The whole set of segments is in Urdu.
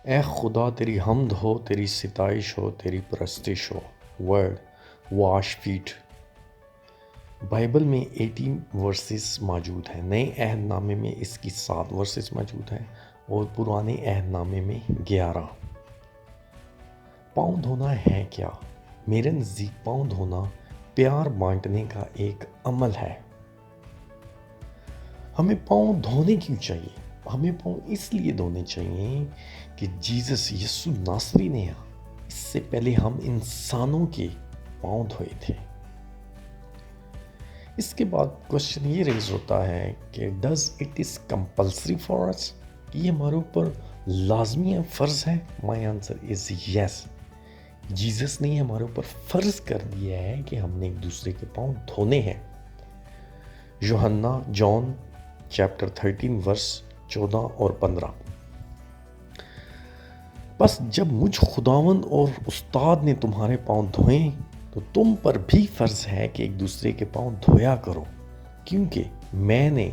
اے خدا تیری حمد ہو، تیری ستائش ہو، تیری پرستش ہو۔ ورڈ واش فیٹ۔ بائبل میں 18 ورسز موجود ہیں۔ نئے عہد نامے میں اس کی 7 ورسز موجود ہیں اور پرانے عہد نامے میں 11۔ پاؤں دھونا ہے کیا؟ میرے نزدیک پاؤں دھونا پیار بانٹنے کا ایک عمل ہے۔ ہمیں پاؤں دھونے کیوں چاہیے؟ ہمیں پاؤں اس لیے دھونے چاہیے کہ جیزس یسوع ناصری نے اس سے پہلے ہم انسانوں کے پاؤں دھوئے تھے۔ اس کے بعد کوشچن یہ ریز ہوتا ہے کہ does it is compulsory for us? کہ یہ ہمارے اوپر لازمی ہے، فرض ہے؟ My answer is yes. Jesus نے ہمارے اوپر فرض کر دیا ہے کہ ہم نے ایک دوسرے کے پاؤں دھونے ہیں۔ یوحنا جان چیپٹر 13 ورس 14 اور 15۔ بس جب مجھ خداوند اور استاد نے تمہارے پاؤں دھوئے تو تم پر بھی فرض ہے کہ ایک دوسرے کے پاؤں دھویا کرو، کیونکہ میں نے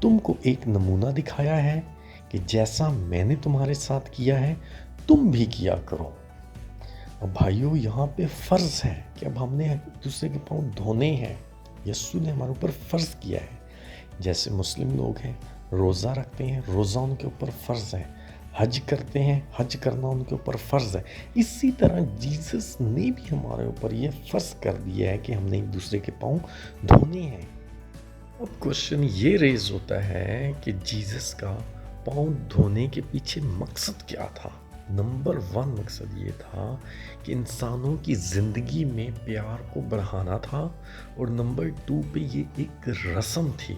تم کو ایک نمونہ دکھایا ہے کہ جیسا میں نے تمہارے ساتھ کیا ہے تم بھی کیا کرو۔ اب بھائیو، یہاں پہ فرض ہے کہ اب ہم نے ایک دوسرے کے پاؤں دھونے ہیں۔ یسوع نے ہمارے اوپر فرض کیا ہے۔ جیسے مسلم لوگ ہیں، روزہ رکھتے ہیں، روزہ ان کے اوپر فرض ہے۔ حج کرتے ہیں، حج کرنا ان کے اوپر فرض ہے۔ اسی طرح جیزس نے بھی ہمارے اوپر یہ فرض کر دیا ہے کہ ہم نے ایک دوسرے کے پاؤں دھونے ہیں۔ اب کوشچن یہ ریز ہوتا ہے کہ جیزس کا پاؤں دھونے کے پیچھے مقصد کیا تھا؟ نمبر 1 مقصد یہ تھا کہ انسانوں کی زندگی میں پیار کو بڑھانا تھا، اور نمبر 2 پہ یہ ایک رسم تھی۔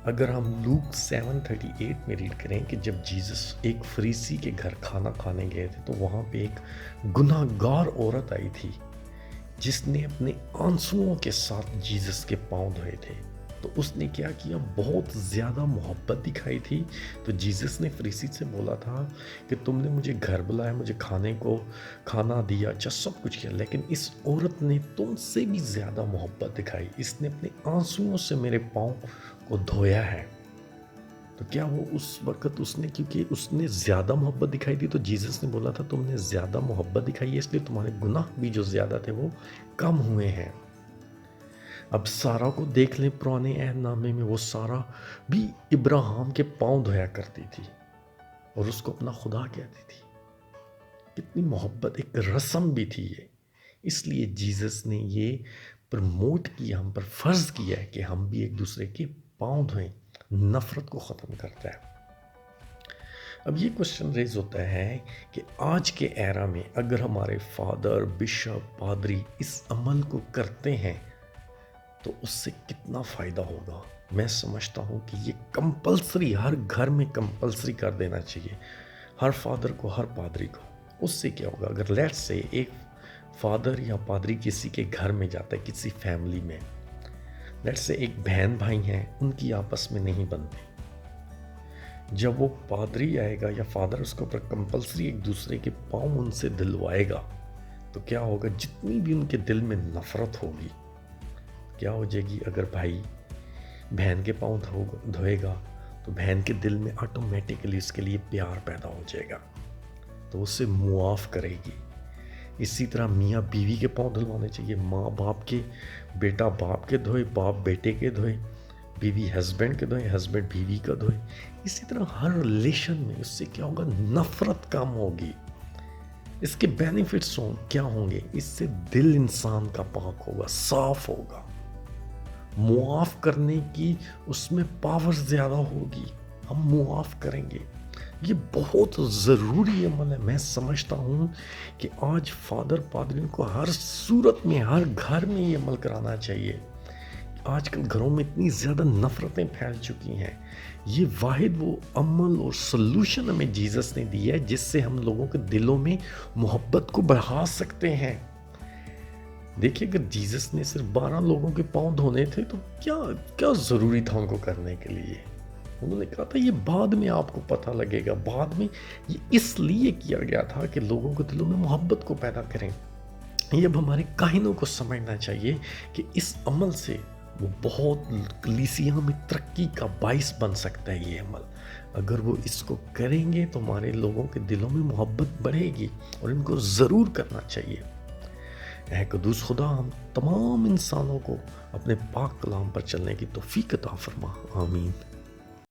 اگر ہم لوک 7:38 میں ریڈ کریں کہ جب جیزس ایک فریسی کے گھر کھانا کھانے گئے تھے تو وہاں پہ ایک گناہ گار عورت آئی تھی جس نے اپنے آنسوؤں کے ساتھ جیزس کے پاؤں دھوئے تھے۔ تو اس نے کیا کیا؟ بہت زیادہ محبت دکھائی تھی۔ تو جیزس نے فریسی سے بولا تھا کہ تم نے مجھے گھر بلایا، مجھے کھانا دیا، اچھا سب کچھ کیا، لیکن اس عورت نے تم سے بھی زیادہ محبت دکھائی، اس نے اپنے آنسوؤں سے میرے پاؤں کو دھویا ہے۔ تو کیا وہ اس وقت کیونکہ اس نے زیادہ محبت دکھائی تھی تو جیزس نے بولا تھا تم نے زیادہ محبت دکھائی ہے، اس لیے تمہارے گناہ بھی جو زیادہ تھے وہ کم ہوئے ہیں۔ اب سارا کو دیکھ لیں، پرانے عہد نامے میں وہ سارا بھی ابراہیم کے پاؤں دھویا کرتی تھی اور اس کو اپنا خدا کہتی تھی۔ کتنی محبت، ایک رسم بھی تھی یہ۔ اس لیے جیزس نے یہ پرموٹ کیا، ہم پر فرض کیا ہے کہ ہم بھی ایک دوسرے کے پاؤں دھوئیں، نفرت کو ختم کرتا ہے۔ اب یہ کوشچن ریز ہوتا ہے کہ آج کے ایرا میں اگر ہمارے فادر، بشپ، پادری اس عمل کو کرتے ہیں تو اس سے کتنا فائدہ ہوگا؟ میں سمجھتا ہوں کہ یہ کمپلسری، ہر گھر میں کمپلسری کر دینا چاہیے، ہر فادر کو، ہر پادری کو۔ اس سے کیا ہوگا؟ اگر لیٹ سے ایک فادر یا پادری کسی کے گھر میں جاتا ہے، کسی فیملی میں، لیٹ سے ایک بہن بھائی ہیں، ان کی آپس میں نہیں بنتی، جب وہ پادری آئے گا یا فادر اس کے اوپر کمپلسری ایک دوسرے کے پاؤں ان سے دلوائے گا تو کیا ہوگا؟ جتنی بھی ان کے دل میں نفرت ہوگی کیا ہو جائے گی؟ اگر بھائی بہن کے پاؤں دھوئے گا تو بہن کے دل میں آٹومیٹکلی اس کے لیے پیار پیدا ہو جائے گا، تو اسے معاف کرے گی۔ اسی طرح میاں بیوی کے پاؤں دھلوانے چاہیے، ماں باپ کے، بیٹا باپ کے دھوئے، باپ بیٹے کے دھوئے، بیوی ہسبینڈ کے دھوئے، ہسبینڈ بیوی کا دھوئے۔ اسی طرح ہر ریلیشن میں اس سے کیا ہوگا؟ نفرت کم ہوگی۔ اس کے بینیفٹس کیا ہوں گے؟ اس سے دل انسان کا پاک ہوگا، صاف ہوگا، معاف کرنے کی اس میں پاور زیادہ ہوگی، ہم معاف کریں گے۔ یہ بہت ضروری عمل ہے۔ میں سمجھتا ہوں کہ آج فادر پادریوں کو ہر صورت میں، ہر گھر میں یہ عمل کرانا چاہیے۔ آج کل گھروں میں اتنی زیادہ نفرتیں پھیل چکی ہیں، یہ واحد وہ عمل اور سلوشن ہمیں جیزس نے دی ہے جس سے ہم لوگوں کے دلوں میں محبت کو بڑھا سکتے ہیں۔ دیکھیے، اگر جیزس نے صرف 12 لوگوں کے پاؤں دھونے تھے تو کیا ضروری تھا ان کو کرنے کے لیے؟ انہوں نے کہا تھا یہ بعد میں آپ کو پتہ لگے گا، بعد میں یہ اس لیے کیا گیا تھا کہ لوگوں کے دلوں میں محبت کو پیدا کریں۔ یہ اب ہمارے کاہنوں کو سمجھنا چاہیے کہ اس عمل سے وہ بہت کلیسیا میں ترقی کا باعث بن سکتا ہے یہ عمل. اگر وہ اس کو کریں گے تو ہمارے لوگوں کے دلوں میں محبت بڑھے گی اور ان کو ضرور کرنا چاہیے. اے قدوس خدا، ہم تمام انسانوں کو اپنے پاک کلام پر چلنے کی توفیق عطا فرما. آمین.